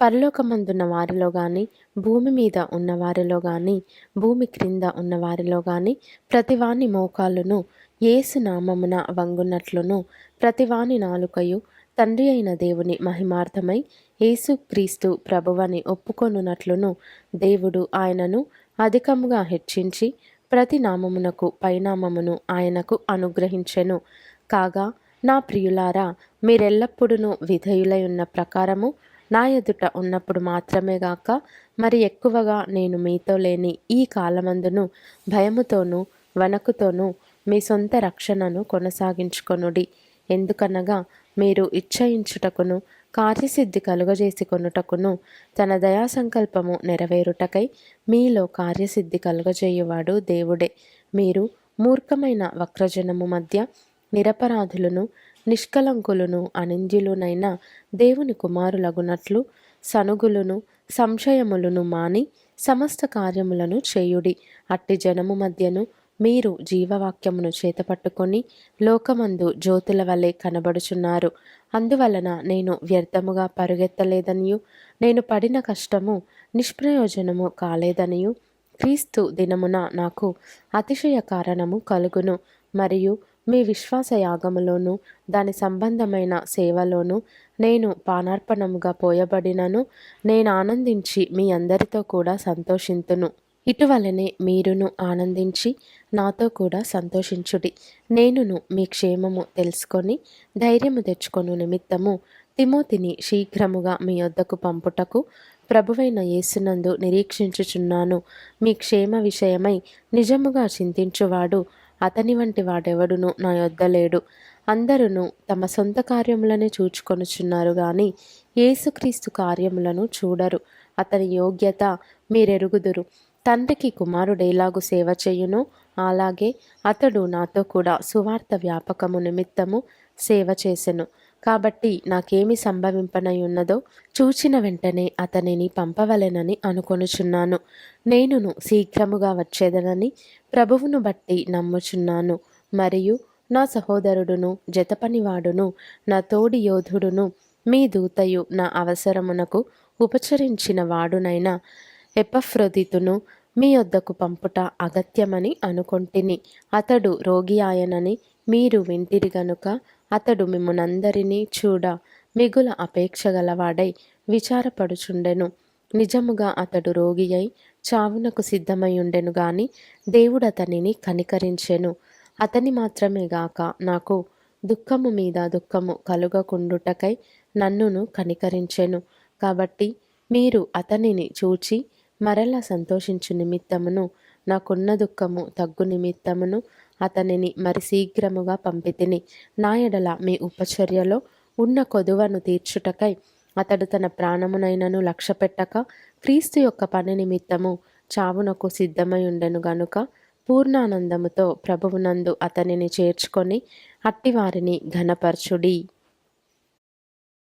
పరలోకమందున్న వారిలో గాని భూమి మీద ఉన్నవారిలో గాని భూమి క్రింద ఉన్నవారిలో గాని ప్రతివాని మోకాళ్ళును యేసు నామమున వంగునట్లును ప్రతివాని నాలుకయు తండ్రి అయిన దేవుని మహిమార్థమై యేసు క్రీస్తు ప్రభువని ఒప్పుకొనున్నట్లును దేవుడు ఆయనను అధికముగా హెచ్చించి ప్రతి నామమునకు పైనామమును ఆయనకు అనుగ్రహించెను. కాగా నా ప్రియులారా, మీరెల్లప్పుడూ విధేయులై ఉన్న ప్రకారము నా ఎదుట ఉన్నప్పుడు మాత్రమే గాక మరి ఎక్కువగా నేను మీతో లేని ఈ కాలమందును భయముతోనూ వణకుతోనూ మీ సొంత రక్షణను కొనసాగించుకొనుడి. ఎందుకనగా మీరు ఇచ్చయించుటకును కార్యసిద్ధి కలుగజేసి కొనుటకును తన దయా సంకల్పము నెరవేరుటకై మీలో కార్యసిద్ధి కలుగజేయువాడు దేవుడే. మీరు మూర్ఖమైన వక్రజనము మధ్య నిరపరాధులను నిష్కలంకులను అనింద్యులునైన దేవుని కుమారులగునట్లు సనుగులను సంశయములను మాని సమస్త కార్యములను చేయుడి. అట్టి జనము మధ్యను మీరు జీవవాక్యమును చేతపట్టుకొని లోకమందు జ్యోతుల వలె కనబడుచున్నారు. అందువలన నేను వ్యర్థముగా పరుగెత్తలేదనియు నేను పడిన కష్టము నిష్ప్రయోజనము కాలేదనియు క్రీస్తు దినమున నాకు అతిశయ కారణము కలుగును. మరియు మీ విశ్వాస యాగములోను దాని సంబంధమైన సేవలోను నేను పానార్పణముగా పోయబడినను నేను ఆనందించి మీ అందరితో కూడా సంతోషింతును. ఇటువలనే మీరును ఆనందించి నాతో కూడా సంతోషించుడి. నేనును మీ క్షేమము తెలుసుకొని ధైర్యము తెచ్చుకొను నిమిత్తము తిమోతిని శీఘ్రముగా మీ యొద్దకు పంపుటకు ప్రభువైన యేసునందు నిరీక్షించుచున్నాను. మీ క్షేమ విషయమై నిజముగా చింతించువాడు అతని వంటి వాడెవడును నా యొద్ద లేడు. అందరూ తమ సొంత కార్యములనే చూచుకొనుచున్నారు గాని యేసుక్రీస్తు కార్యములను చూడరు. అతని యోగ్యత మీరెరుగుదురు. తండ్రికి కుమారుడేలాగు సేవ చేయునో అలాగే అతడు నాతో కూడా సువార్త వ్యాపకము నిమిత్తము సేవ చేసెను. కాబట్టి నాకేమి సంభవింపనయున్నదో చూచిన వెంటనే అతనిని పంపవలెనని అనుకొనుచున్నాను. నేనును శీఘ్రముగా వచ్చేదనని ప్రభువును బట్టి నమ్ముచున్నాను. మరియు నా సహోదరుడును జతపనివాడును నా తోడి యోధుడును మీ దూతయు నా అవసరమునకు ఉపచరించిన వాడునైన ఎపఫ్రొదితును మీ యొద్దకు పంపుట అగత్యమని అనుకొంటిని. అతడు రోగి ఆయనని మీరు వింటిరి గనుక అతడు మిమ్మునందరినీ చూడ మిగుల అపేక్ష గలవాడై విచారపడుచుండెను. నిజముగా అతడు రోగి అయి చావునకు సిద్ధమయ్యుండెను గాని దేవుడు అతనిని కనికరించెను. అతని మాత్రమే గాక నాకు దుఃఖము మీద దుఃఖము కలుగకుండుటకై నన్నును కనికరించెను. కాబట్టి మీరు అతనిని చూచి మరలా సంతోషించు నిమిత్తమును నాకున్న దుఃఖము తగ్గు నిమిత్తమును అతనిని మరి శీఘ్రముగా పంపితిని. నా ఎడల మీ ఉపచర్యలో ఉన్న కొదువను తీర్చుటకై అతడు తన ప్రాణమునైనను లక్ష్యపెట్టక క్రీస్తు యొక్క పని నిమిత్తము చావునకు సిద్ధమై ఉండెను గనుక పూర్ణానందముతో ప్రభువునందు అతనిని చేర్చుకొని అట్టివారిని ఘనపరచుడి.